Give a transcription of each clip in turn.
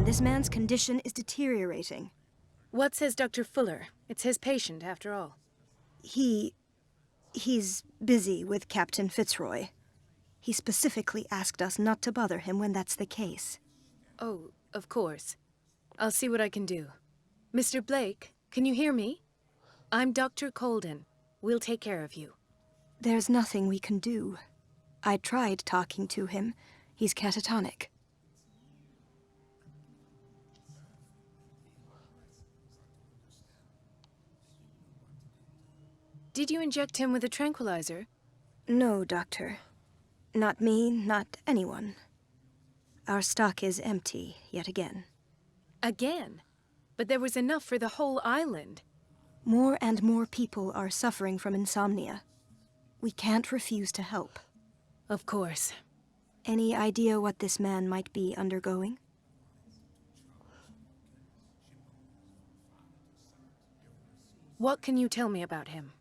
This man's condition is deteriorating. What says Dr. Fuller? It's his patient, after all. He's busy with Captain Fitzroy. He specifically asked us not to bother him when that's the case. Oh, of course. I'll see what I can do. Mr. Blake, can you hear me? I'm Dr. Colden. We'll take care of you. There's nothing we can do. I tried talking to him. He's catatonic. Did you inject him with a tranquilizer? No, Doctor. Not me, not anyone. Our stock is empty, yet again. Again? But there was enough for the whole island. More and more people are suffering from insomnia. We can't refuse to help. Of course. Any idea what this man might be undergoing? What can you tell me about him?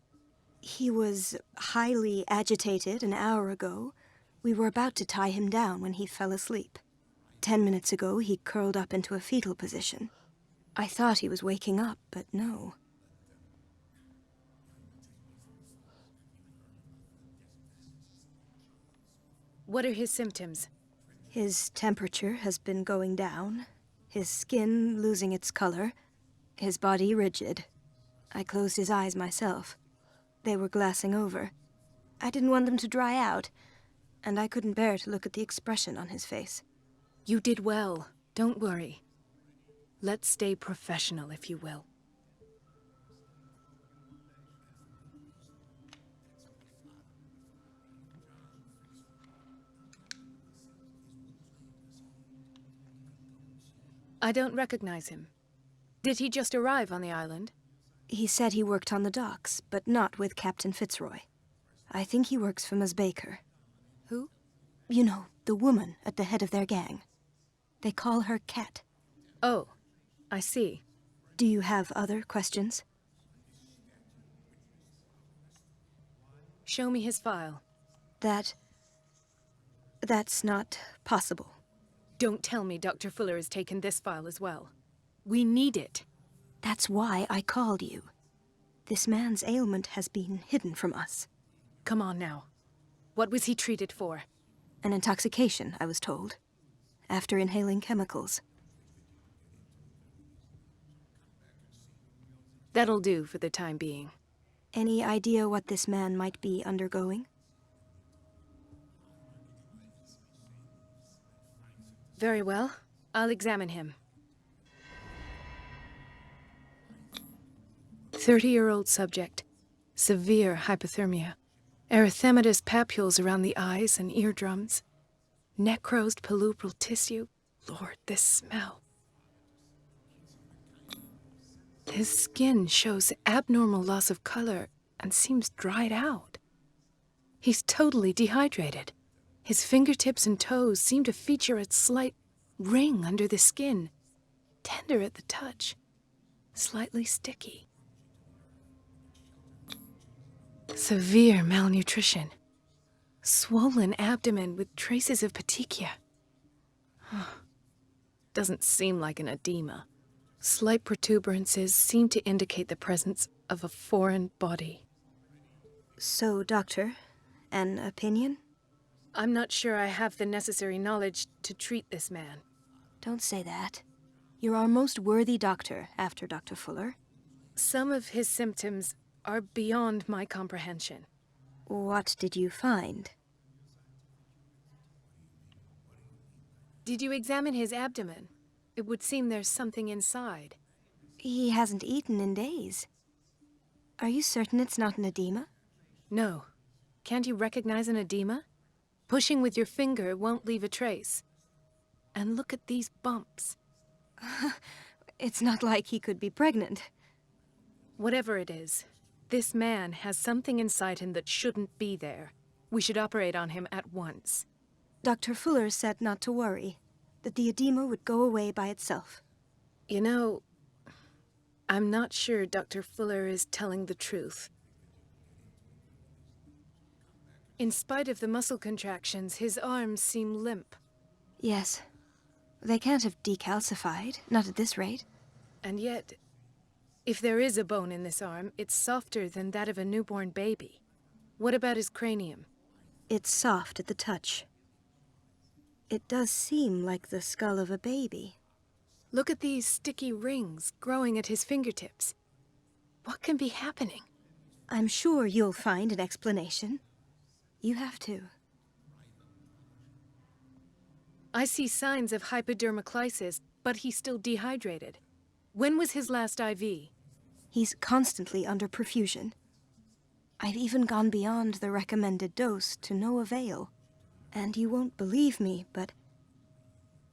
He was highly agitated an hour ago. We were about to tie him down when he fell asleep. 10 minutes ago, he curled up into a fetal position. I thought he was waking up, but no. What are his symptoms? His temperature has been going down, his skin losing its color, his body rigid. I closed his eyes myself. They were glassing over. I didn't want them to dry out, and I couldn't bear to look at the expression on his face. You did well. Don't worry. Let's stay professional, if you will. I don't recognize him. Did he just arrive on the island? He said he worked on the docks, but not with Captain Fitzroy. I think he works for Ms. Baker. Who? You know, the woman at the head of their gang. They call her Cat. Oh, I see. Do you have other questions? Show me his file. That's not possible. Don't tell me Dr. Fuller has taken this file as well. We need it. That's why I called you. This man's ailment has been hidden from us. Come on now. What was he treated for? An intoxication, I was told. After inhaling chemicals. That'll do for the time being. Any idea what this man might be undergoing? Very well. I'll examine him. 30-year-old subject. Severe hypothermia. Erythematous papules around the eyes and eardrums. Necrosed palpebral tissue. Lord, this smell. His skin shows abnormal loss of color and seems dried out. He's totally dehydrated. His fingertips and toes seem to feature a slight ring under the skin. Tender at the touch. Slightly sticky. Severe malnutrition. Swollen abdomen with traces of petechia. Doesn't seem like an edema. Slight protuberances seem to indicate the presence of a foreign body. So, Doctor, an opinion? I'm not sure I have the necessary knowledge to treat this man. Don't say that. You're our most worthy doctor after Dr. Fuller. Some of his symptoms are beyond my comprehension. What did you find? Did you examine his abdomen? It would seem there's something inside. He hasn't eaten in days. Are you certain it's not an edema? No. Can't you recognize an edema? Pushing with your finger won't leave a trace. And look at these bumps. It's not like he could be pregnant. Whatever it is, this man has something inside him that shouldn't be there. We should operate on him at once. Dr. Fuller said not to worry, that the edema would go away by itself. You know, I'm not sure Dr. Fuller is telling the truth. In spite of the muscle contractions, his arms seem limp. Yes. They can't have decalcified, not at this rate. And yet, if there is a bone in this arm, it's softer than that of a newborn baby. What about his cranium? It's soft at the touch. It does seem like the skull of a baby. Look at these sticky rings growing at his fingertips. What can be happening? I'm sure you'll find an explanation. You have to. I see signs of hypodermoclysis, but he's still dehydrated. When was his last IV? He's constantly under perfusion. I've even gone beyond the recommended dose to no avail. And you won't believe me, but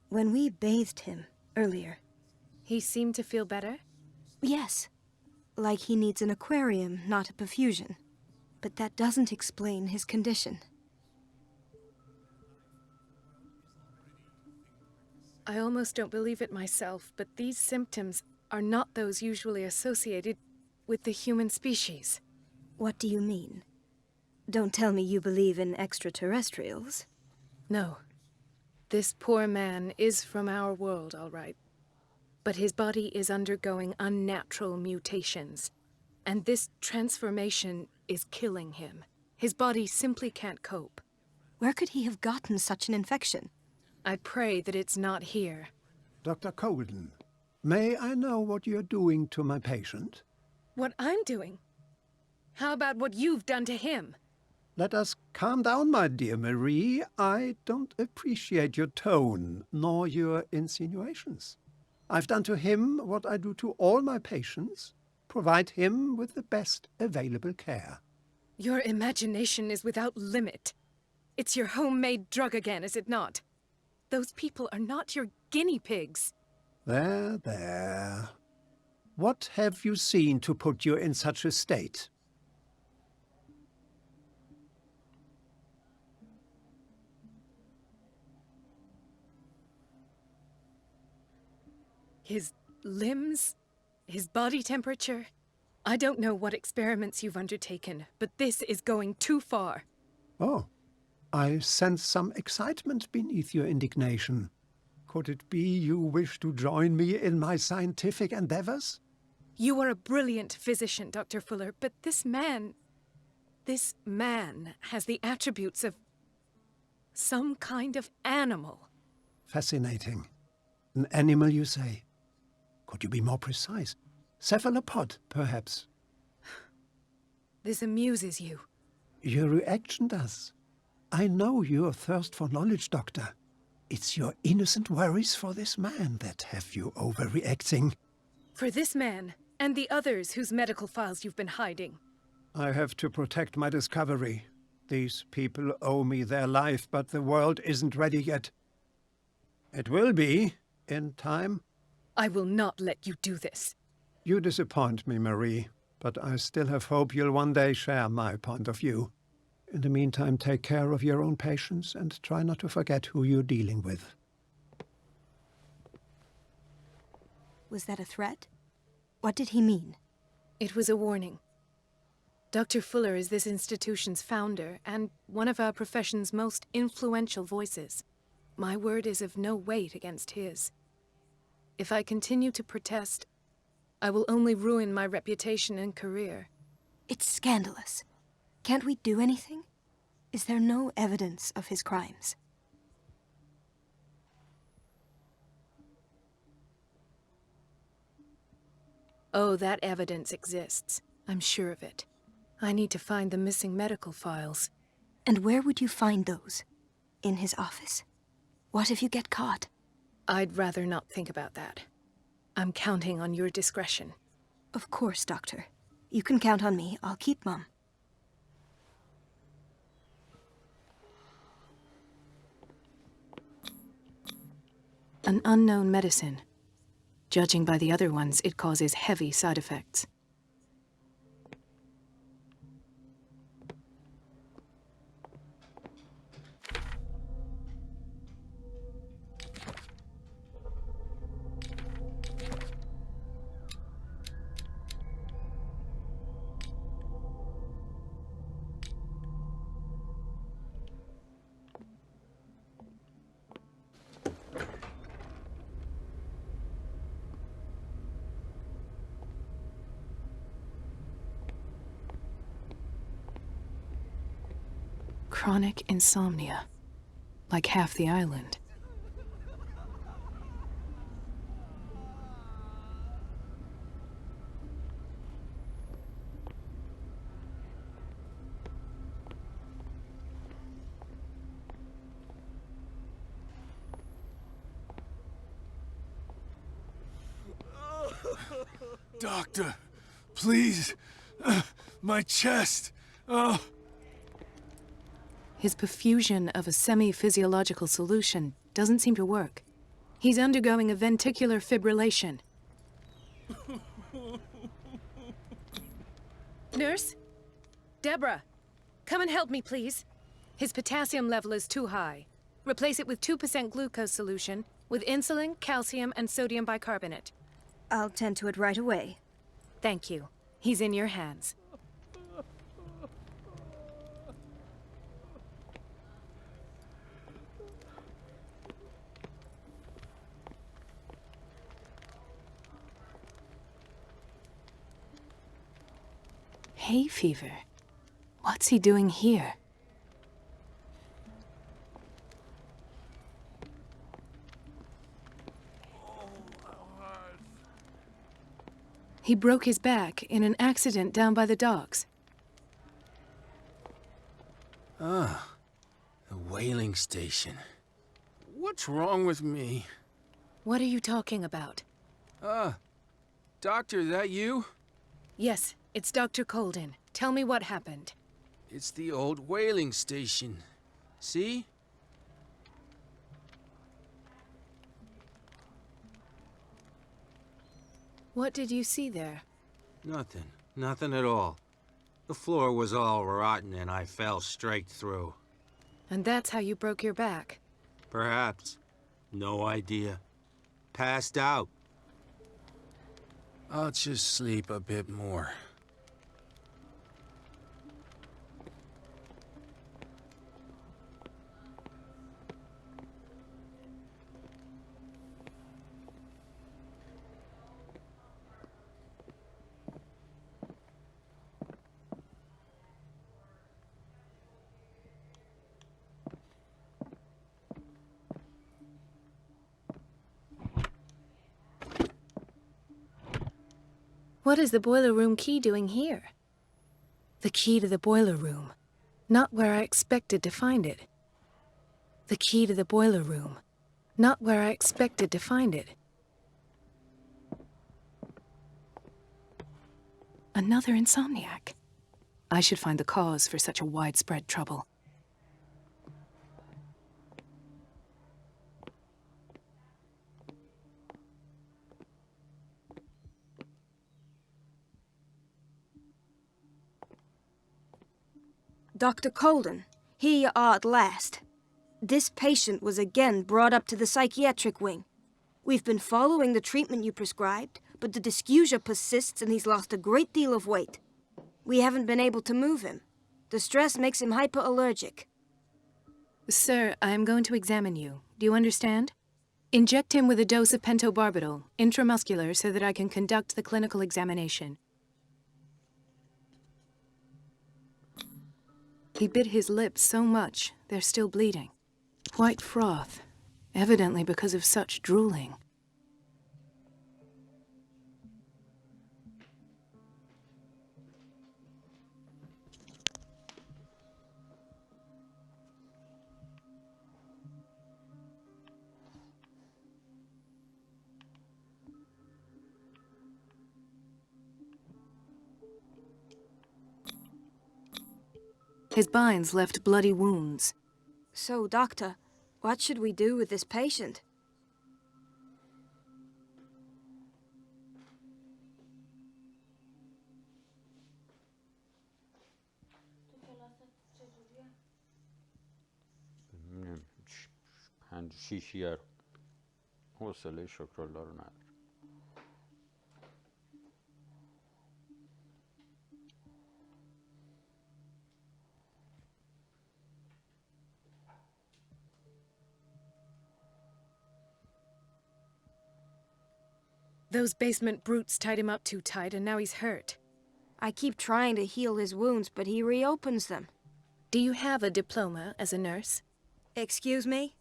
when we bathed him earlier... He seemed to feel better? Yes. Like he needs an aquarium, not a perfusion. But that doesn't explain his condition. I almost don't believe it myself, but these symptoms are not those usually associated with the human species. What do you mean? Don't tell me you believe in extraterrestrials. No. This poor man is from our world, all right. But his body is undergoing unnatural mutations. And this transformation is killing him. His body simply can't cope. Where could he have gotten such an infection? I pray that it's not here. Dr. Colden, may I know what you're doing to my patient? What I'm doing? How about what you've done to him? Let us calm down, my dear Marie. I don't appreciate your tone, nor your insinuations. I've done to him what I do to all my patients. Provide him with the best available care. Your imagination is without limit. It's your homemade drug again, is it not? Those people are not your guinea pigs. There, there. What have you seen to put you in such a state? His limbs? His body temperature? I don't know what experiments you've undertaken, but this is going too far. Oh, I sense some excitement beneath your indignation. Could it be you wish to join me in my scientific endeavors? You are a brilliant physician, Dr. Fuller, but this man has the attributes of some kind of animal. Fascinating. An animal, you say? Could you be more precise? Cephalopod, perhaps? This amuses you. Your reaction does. I know your thirst for knowledge, Doctor. It's your innocent worries for this man that have you overreacting. For this man, and the others whose medical files you've been hiding. I have to protect my discovery. These people owe me their life, but the world isn't ready yet. It will be, in time. I will not let you do this. You disappoint me, Marie, but I still have hope you'll one day share my point of view. In the meantime, take care of your own patients and try not to forget who you're dealing with. Was that a threat? What did he mean? It was a warning. Dr. Fuller is this institution's founder and one of our profession's most influential voices. My word is of no weight against his. If I continue to protest, I will only ruin my reputation and career. It's scandalous. Can't we do anything? Is there no evidence of his crimes? Oh, that evidence exists. I'm sure of it. I need to find the missing medical files. And where would you find those? In his office? What if you get caught? I'd rather not think about that. I'm counting on your discretion. Of course, Doctor. You can count on me. I'll keep mum. An unknown medicine. Judging by the other ones, it causes heavy side effects. Chronic insomnia. Like half the island. Doctor, please. My chest. Oh. His perfusion of a semi-physiological solution doesn't seem to work. He's undergoing a ventricular fibrillation. Nurse? Deborah, come and help me, please. His potassium level is too high. Replace it with 2% glucose solution with insulin, calcium, and sodium bicarbonate. I'll tend to it right away. Thank you. He's in your hands. Hay fever. What's he doing here? He broke his back in an accident down by the docks. Ah, the whaling station. What's wrong with me? What are you talking about? Doctor, that you? Yes, it's Dr. Colden. Tell me what happened. It's the old whaling station. See? What did you see there? Nothing. Nothing at all. The floor was all rotten and I fell straight through. And that's how you broke your back? Perhaps. No idea. Passed out. I'll just sleep a bit more. What is the boiler room key doing here? The key to the boiler room. Not where I expected to find it. The key to the boiler room. Not where I expected to find it. Another insomniac. I should find the cause for such a widespread trouble. Dr. Colden, here you are at last. This patient was again brought up to the psychiatric wing. We've been following the treatment you prescribed, but the dysgeusia persists and he's lost a great deal of weight. We haven't been able to move him. The stress makes him hyperallergic. Sir, I am going to examine you. Do you understand? Inject him with a dose of pentobarbital, intramuscular, so that I can conduct the clinical examination. He bit his lips so much, they're still bleeding. White froth, evidently because of such drooling. His binds left bloody wounds. So, Doctor, what should we do with this patient? نمی‌دونم 5-6 yer حوصله شکرالله رو ندارم. Those basement brutes tied him up too tight, and now he's hurt. I keep trying to heal his wounds, but he reopens them. Do you have a diploma as a nurse? Excuse me?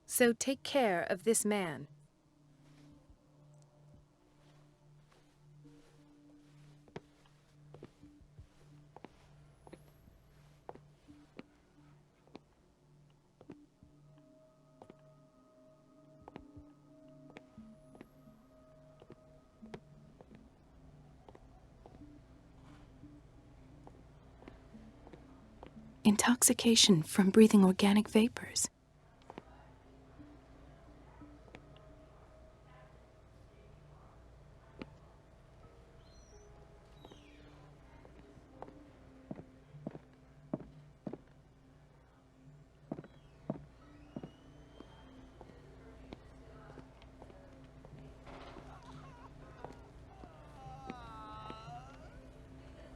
So take care of this man. Intoxication from breathing organic vapors.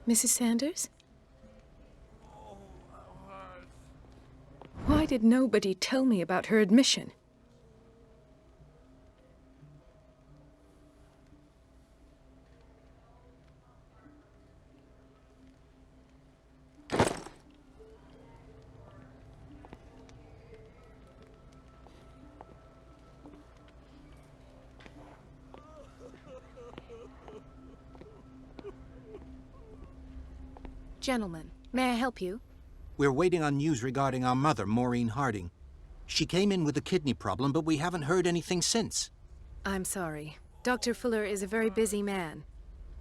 Mrs. Sanders? Why did nobody tell me about her admission? Gentlemen, may I help you? We're waiting on news regarding our mother, Maureen Harding. She came in with a kidney problem, but we haven't heard anything since. I'm sorry. Dr. Fuller is a very busy man.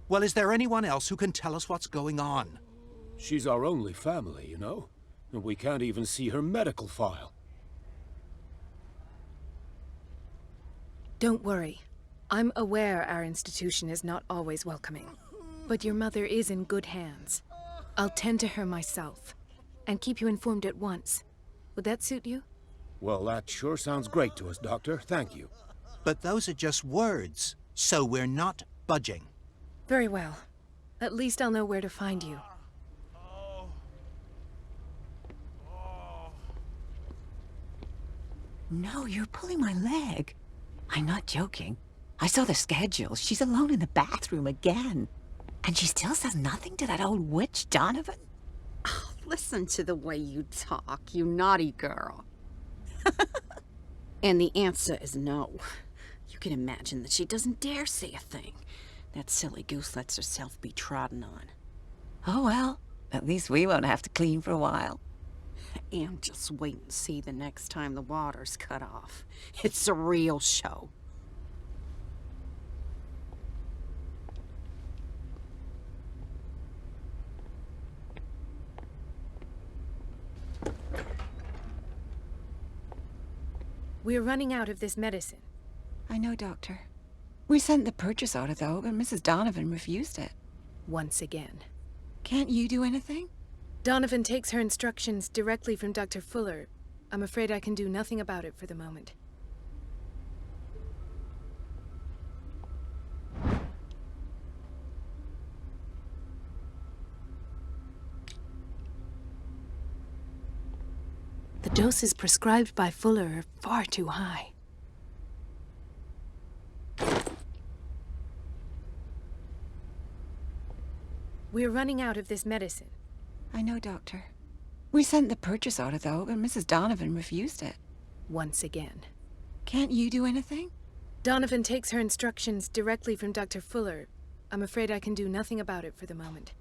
Well, is there anyone else who can tell us what's going on? She's our only family, you know? And we can't even see her medical file. Don't worry. I'm aware our institution is not always welcoming. But your mother is in good hands. I'll tend to her myself, and keep you informed at once. Would that suit you? Well, that sure sounds great to us, Doctor. Thank you. But those are just words, so we're not budging. Very well. At least I'll know where to find you. No, you're pulling my leg. I'm not joking. I saw the schedule. She's alone in the bathroom again. And she still says nothing to that old witch, Donovan? Oh, listen to the way you talk, you naughty girl. And the answer is no. You can imagine that she doesn't dare say a thing. That silly goose lets herself be trodden on. Oh, well, at least we won't have to clean for a while. And just wait and see the next time the water's cut off. It's a real show. We're running out of this medicine. I know, Doctor. We sent the purchase order, though, but Mrs. Donovan refused it. Once again. Can't you do anything? Donovan takes her instructions directly from Dr. Fuller. I'm afraid I can do nothing about it for the moment. The doses prescribed by Fuller are far too high. We're running out of this medicine. I know, Doctor. We sent the purchase order, though, but Mrs. Donovan refused it. Once again. Can't you do anything? Donovan takes her instructions directly from Dr. Fuller. I'm afraid I can do nothing about it for the moment.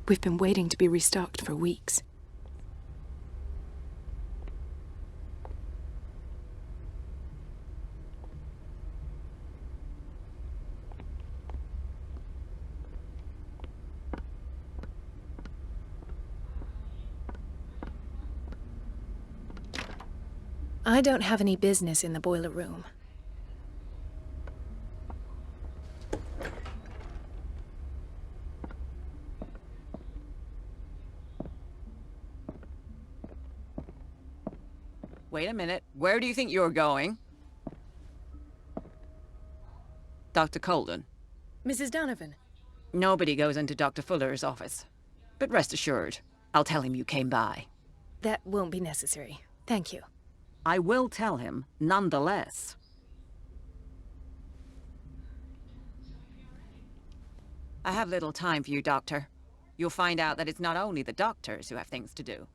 We've been waiting to be restocked for weeks. I don't have any business in the boiler room. Wait a minute. Where do you think you're going? Dr. Colden. Mrs. Donovan. Nobody goes into Dr. Fuller's office. But rest assured, I'll tell him you came by. That won't be necessary. Thank you. I will tell him, nonetheless. I have little time for you, Doctor. You'll find out that it's not only the doctors who have things to do.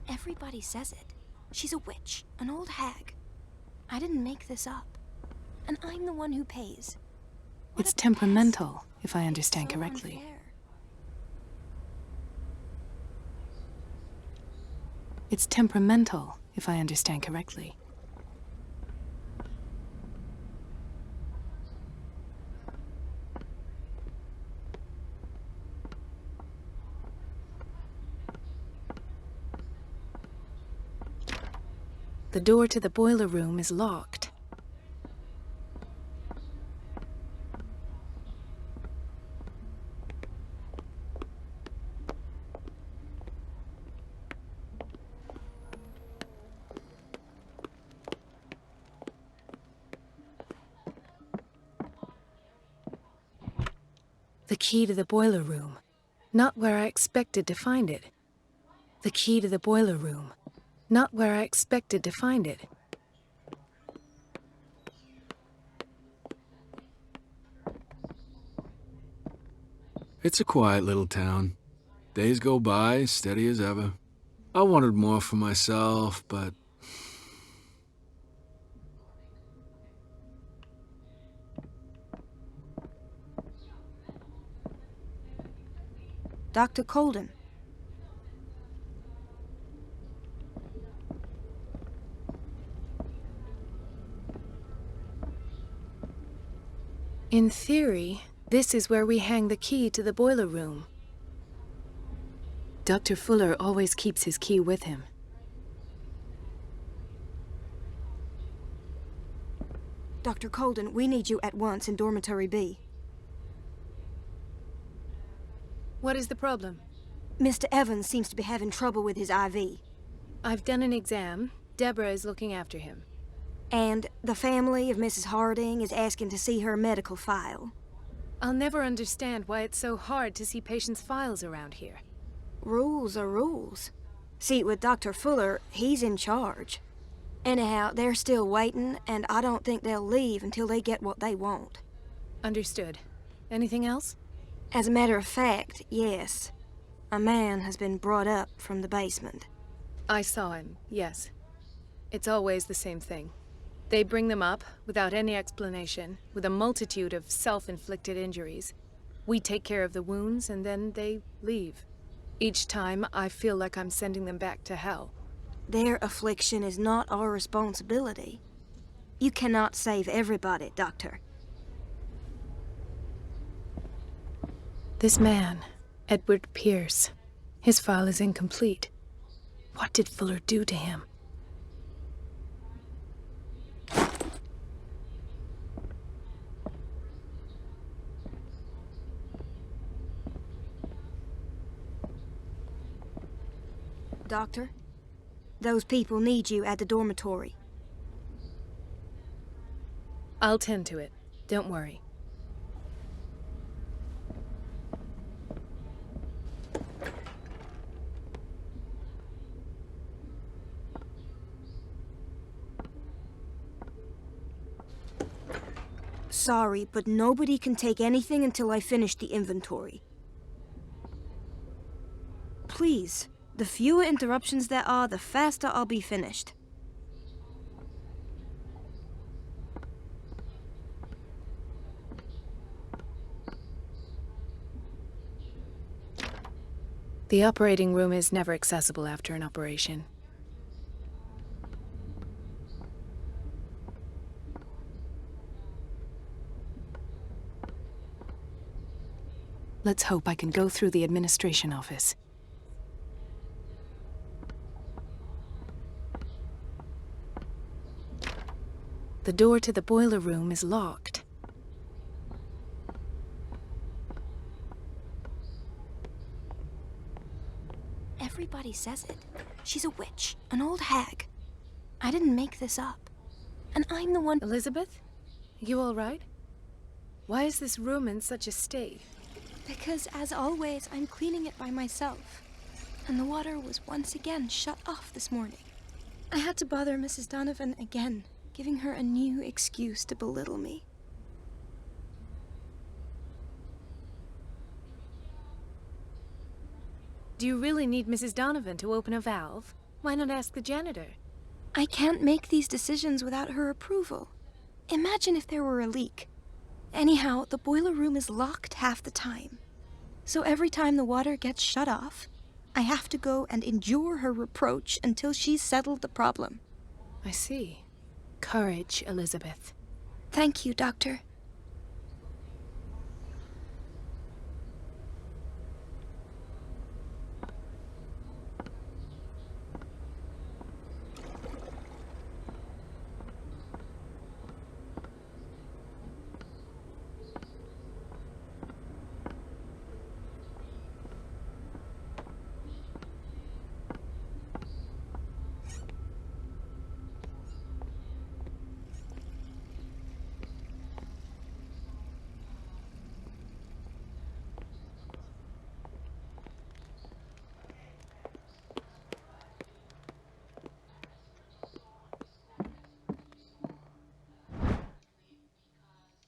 Everybody says it. She's a witch, an old hag. I didn't make this up. And I'm the one who pays. What It's a temperamental, pest. if I understand It's so correctly. unfair. It's temperamental, if I understand correctly. The door to the boiler room is locked. The key to the boiler room. Not where I expected to find it. The key to the boiler room. Not where I expected to find it. It's a quiet little town. Days go by, steady as ever. I wanted more for myself, but... Dr. Colden. In theory, this is where we hang the key to the boiler room. Dr. Fuller always keeps his key with him. Dr. Colden, we need you at once in Dormitory B. What is the problem? Mr. Evans seems to be having trouble with his IV. I've done an exam. Deborah is looking after him. And the family of Mrs. Harding is asking to see her medical file. I'll never understand why it's so hard to see patients' files around here. Rules are rules. See, with Dr. Fuller, he's in charge. Anyhow, they're still waiting, and I don't think they'll leave until they get what they want. Understood. Anything else? As a matter of fact, yes. A man has been brought up from the basement. I saw him, yes. It's always the same thing. They bring them up, without any explanation, with a multitude of self-inflicted injuries. We take care of the wounds, and then they leave. Each time, I feel like I'm sending them back to hell. Their affliction is not our responsibility. You cannot save everybody, Doctor. This man, Edward Pierce, his file is incomplete. What did Fuller do to him? Doctor, those people need you at the dormitory. I'll tend to it. Don't worry. Sorry, but nobody can take anything until I finish the inventory. Please, the fewer interruptions there are, the faster I'll be finished. The operating room is never accessible after an operation. Let's hope I can go through the administration office. The door to the boiler room is locked. Everybody says it. She's a witch, an old hag. I didn't make this up. And I'm the one— Elizabeth? You all right? Why is this room in such a state? Because, as always, I'm cleaning it by myself. And the water was once again shut off this morning. I had to bother Mrs. Donovan again, giving her a new excuse to belittle me. Do you really need Mrs. Donovan to open a valve? Why not ask the janitor? I can't make these decisions without her approval. Imagine if there were a leak. Anyhow, the boiler room is locked half the time. So every time the water gets shut off, I have to go and endure her reproach until she's settled the problem. I see. Courage, Elizabeth. Thank you, Doctor.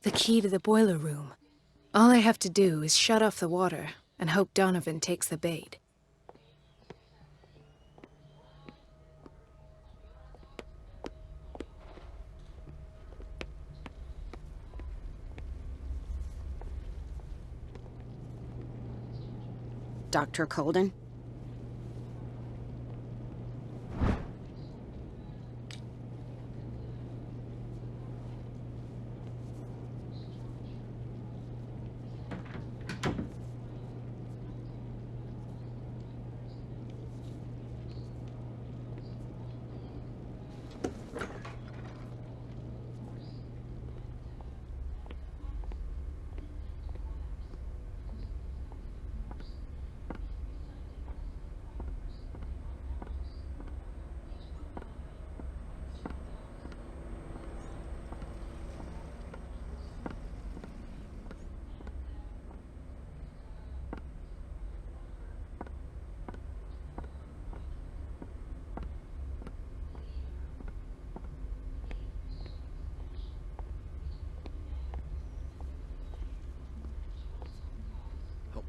The key to the boiler room. All I have to do is shut off the water and hope Donovan takes the bait. Dr. Colden?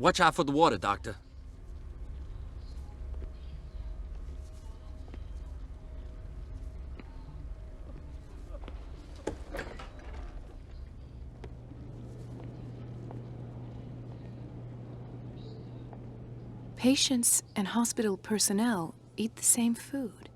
Watch out for the water, Doctor. Patients and hospital personnel eat the same food.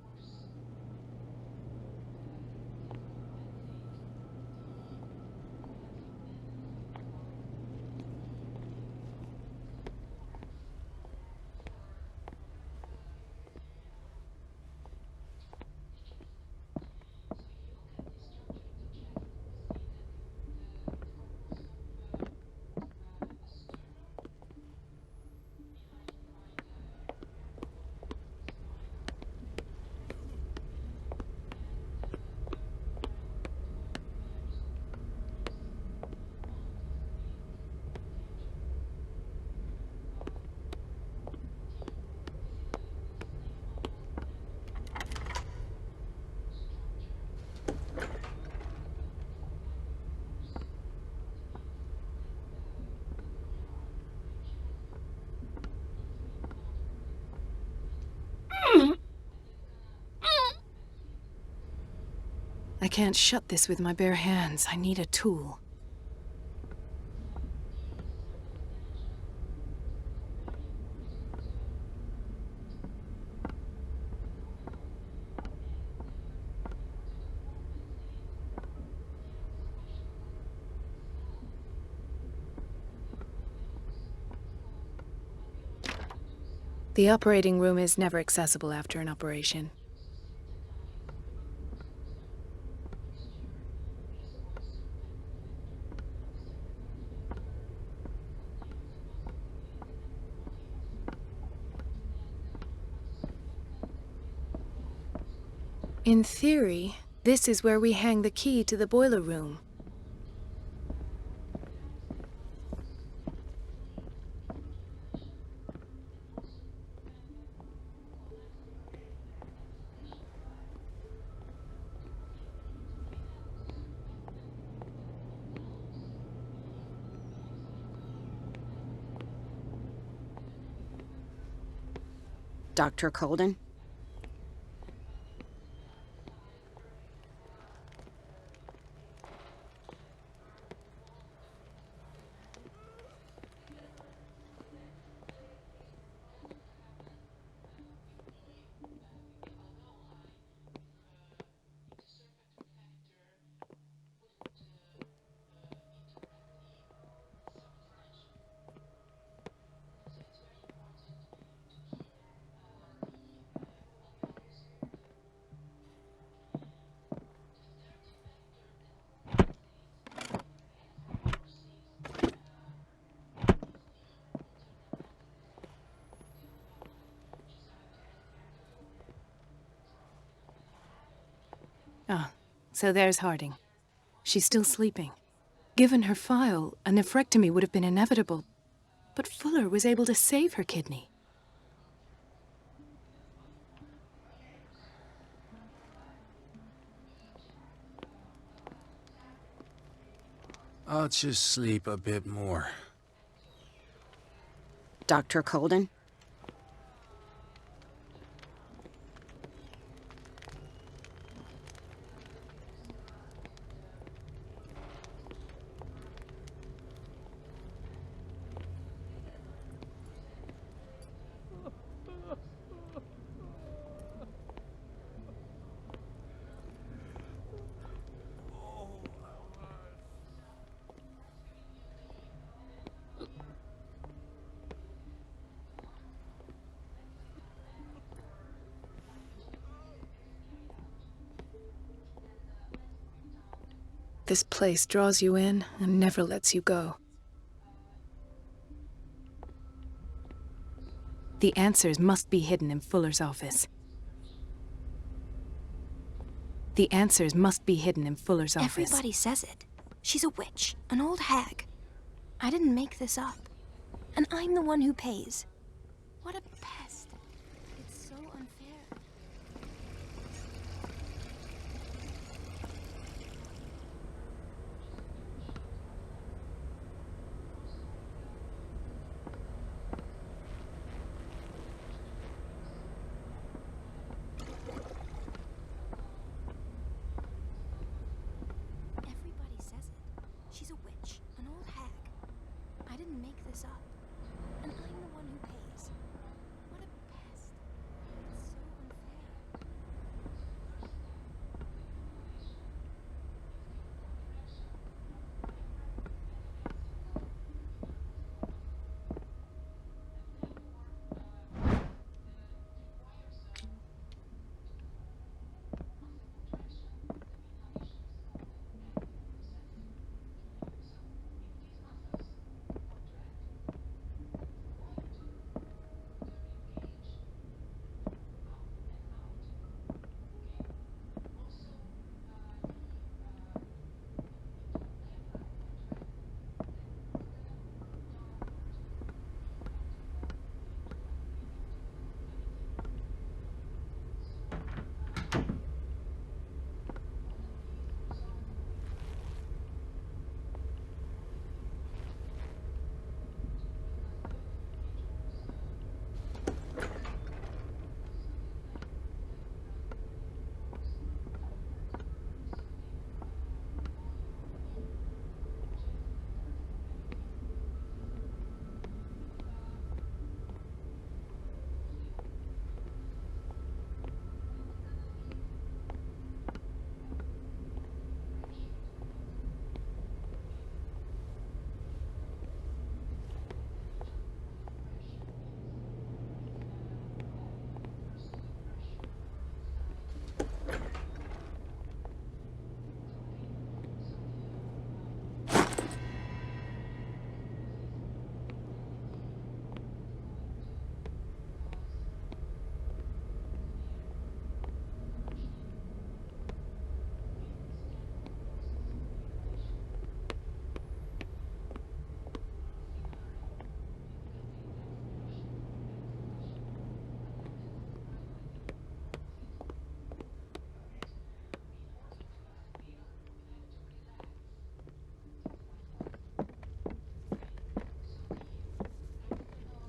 I can't shut this with my bare hands. I need a tool. The operating room is never accessible after an operation. In theory, this is where we hang the key to the boiler room. Dr. Colden? Ah, so there's Harding. She's still sleeping. Given her file, a nephrectomy would have been inevitable, but Fuller was able to save her kidney. I'll just sleep a bit more. Dr. Colden? This place draws you in and never lets you go. The answers must be hidden in Fuller's office. The answers must be hidden in Fuller's office. Everybody says it. She's a witch, an old hag. I didn't make this up. And I'm the one who pays. What a pest. It's so unfair. Everybody says it. She's a witch, an old hag. I didn't make this up. And I'm the one who pays. What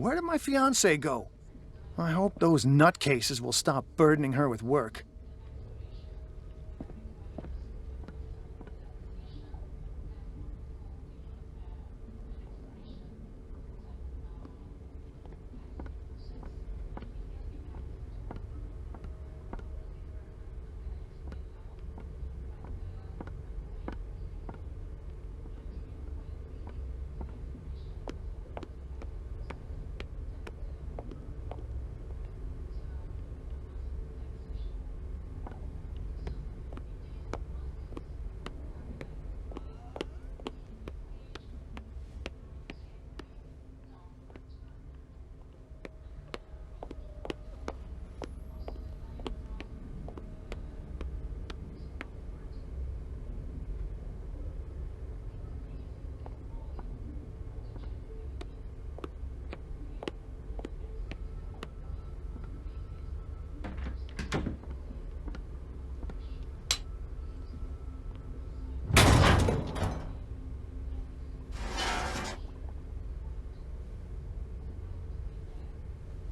Where did my fiancée go? I hope those nutcases will stop burdening her with work.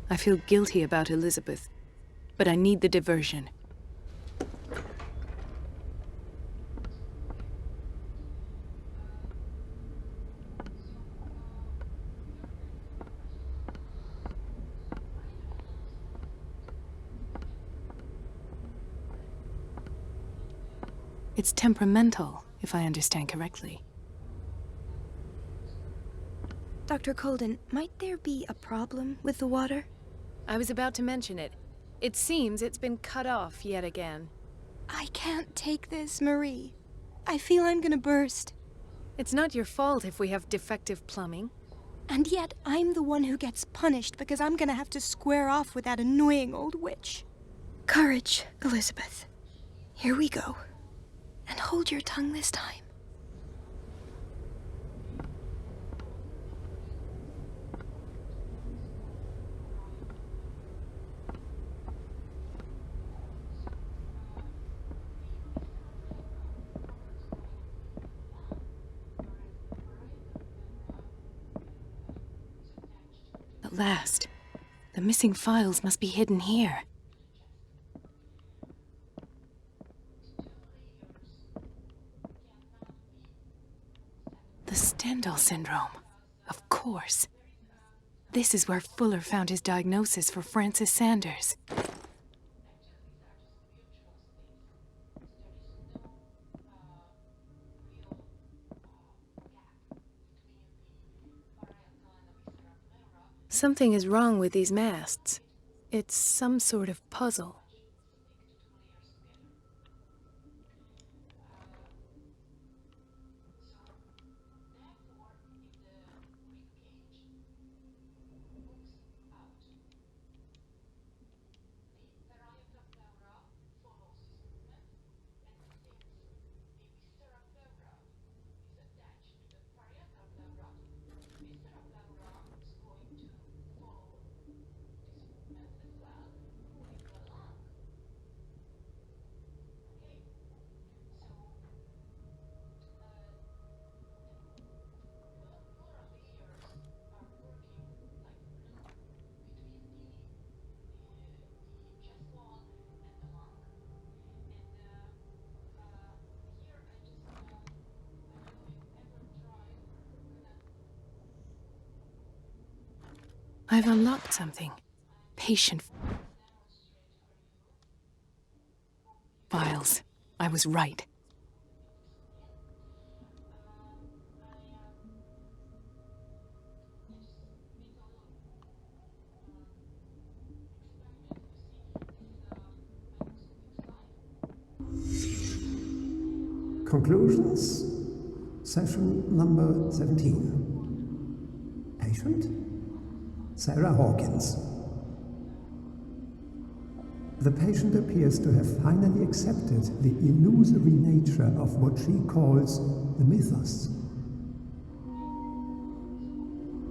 I feel guilty about Elizabeth, but I need the diversion. It's temperamental, if I understand correctly. Dr. Colden, might there be a problem with the water? I was about to mention it. It seems it's been cut off yet again. I can't take this, Marie. I feel I'm gonna burst. It's not your fault if we have defective plumbing. And yet, I'm the one who gets punished because I'm gonna have to square off with that annoying old witch. Courage, Elizabeth. Here we go. And hold your tongue this time. At last. The missing files must be hidden here. The Stendhal syndrome. Of course. This is where Fuller found his diagnosis for Francis Sanders. Something is wrong with these masts. It's some sort of puzzle. I've unlocked something. Patient files. I was right. Conclusions, session number 17. Patient, Sarah Hawkins. The patient appears to have finally accepted the illusory nature of what she calls the mythos.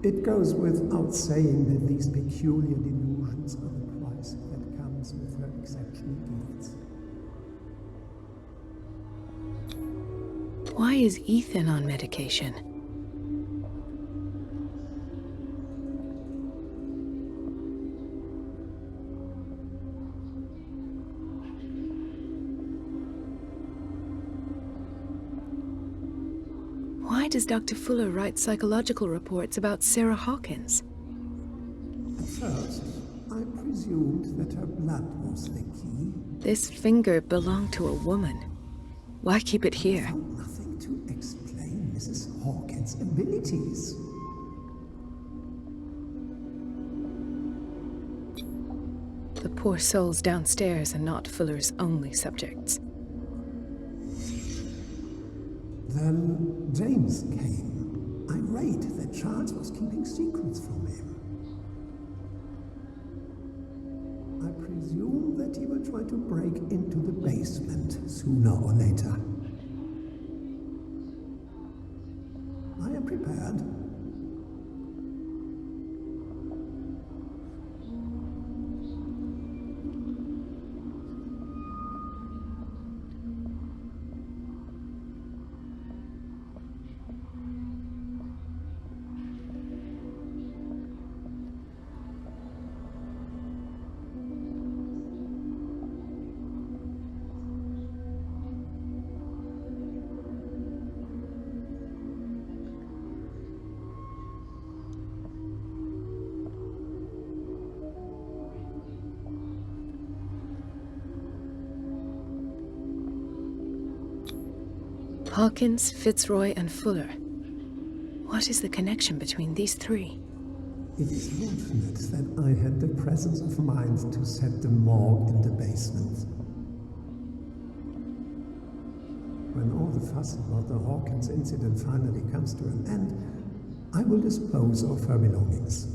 It goes without saying that these peculiar delusions are the price that comes with her exceptional gifts. Why is Ethan on medication? does Dr. Fuller write psychological reports about Sarah Hawkins? At first, I presumed that her blood was the key. This finger belonged to a woman. Why keep it here? Nothing to explain Mrs. Hawkins' abilities. The poor souls downstairs are not Fuller's only subjects. Then James came, irate that Charles was keeping secrets from him. I presume that he will try to break into the basement sooner or later. I am prepared. Hawkins, Fitzroy, and Fuller. What is the connection between these three? It is fortunate that I had the presence of mind to set the morgue in the basement. When all the fuss about the Hawkins incident finally comes to an end, I will dispose of her belongings.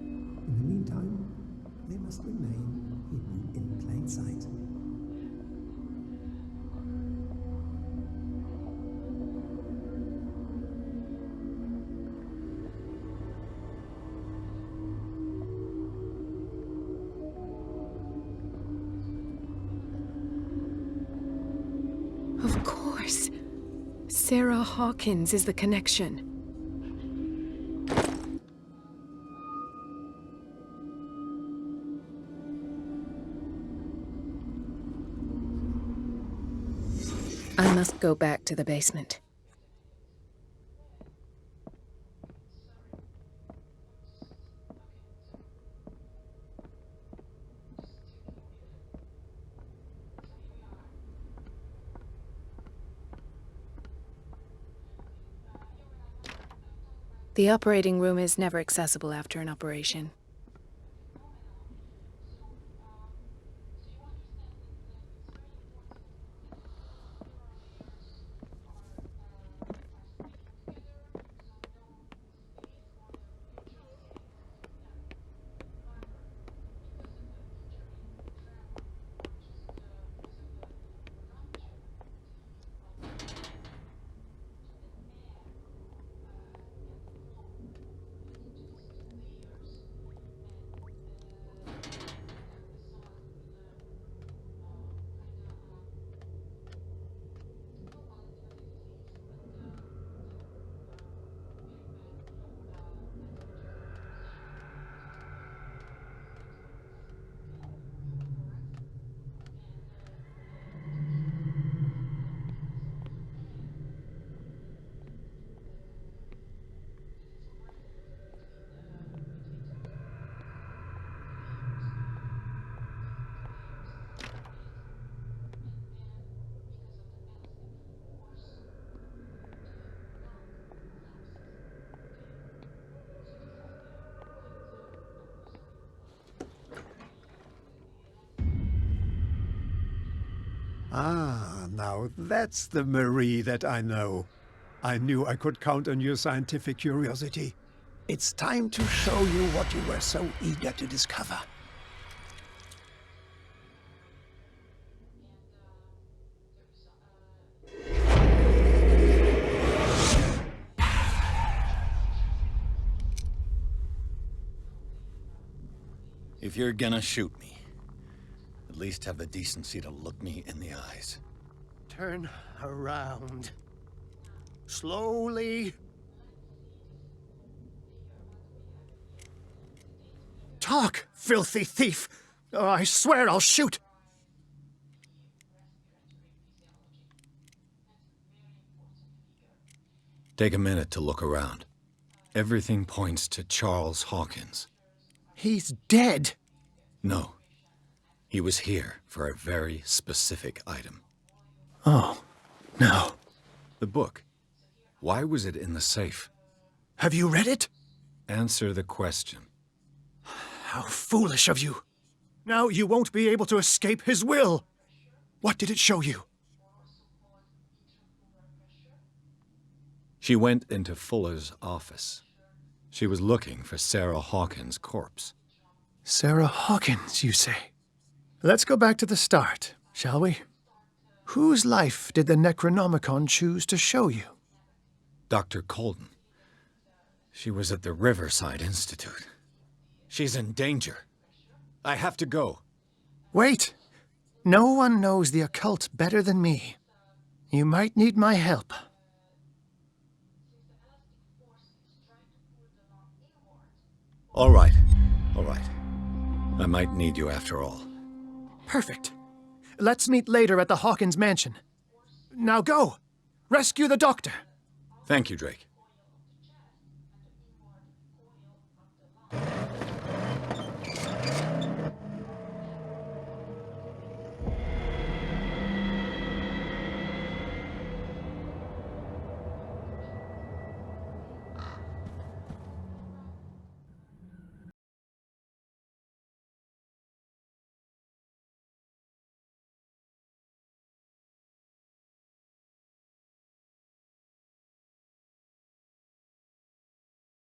In the meantime, they must remain hidden in plain sight. Of course. Sarah Hawkins is the connection. I must go back to the basement. The operating room is never accessible after an operation. Ah, now that's the Marie that I know. I knew I could count on your scientific curiosity. It's time to show you what you were so eager to discover. If you're gonna shoot me, at least have the decency to look me in the eyes. Turn around. Slowly. Talk, filthy thief! Oh, I swear I'll shoot! Take a minute to look around. Everything points to Charles Hawkins. He's dead. No. He was here for a very specific item. Oh, no. The book. Why was it in the safe? Have you read it? Answer the question. How foolish of you. Now you won't be able to escape his will. What did it show you? She went into Fuller's office. She was looking for Sarah Hawkins' corpse. Sarah Hawkins, you say? Let's go back to the start, shall we? Whose life did the Necronomicon choose to show you? Dr. Colden. She was at the Riverside Institute. She's in danger. I have to go. Wait. No one knows the occult better than me. You might need my help. All right. All right. I might need you after all. Perfect. Let's meet later at the Hawkins mansion. Now go! Rescue the doctor! Thank you, Drake.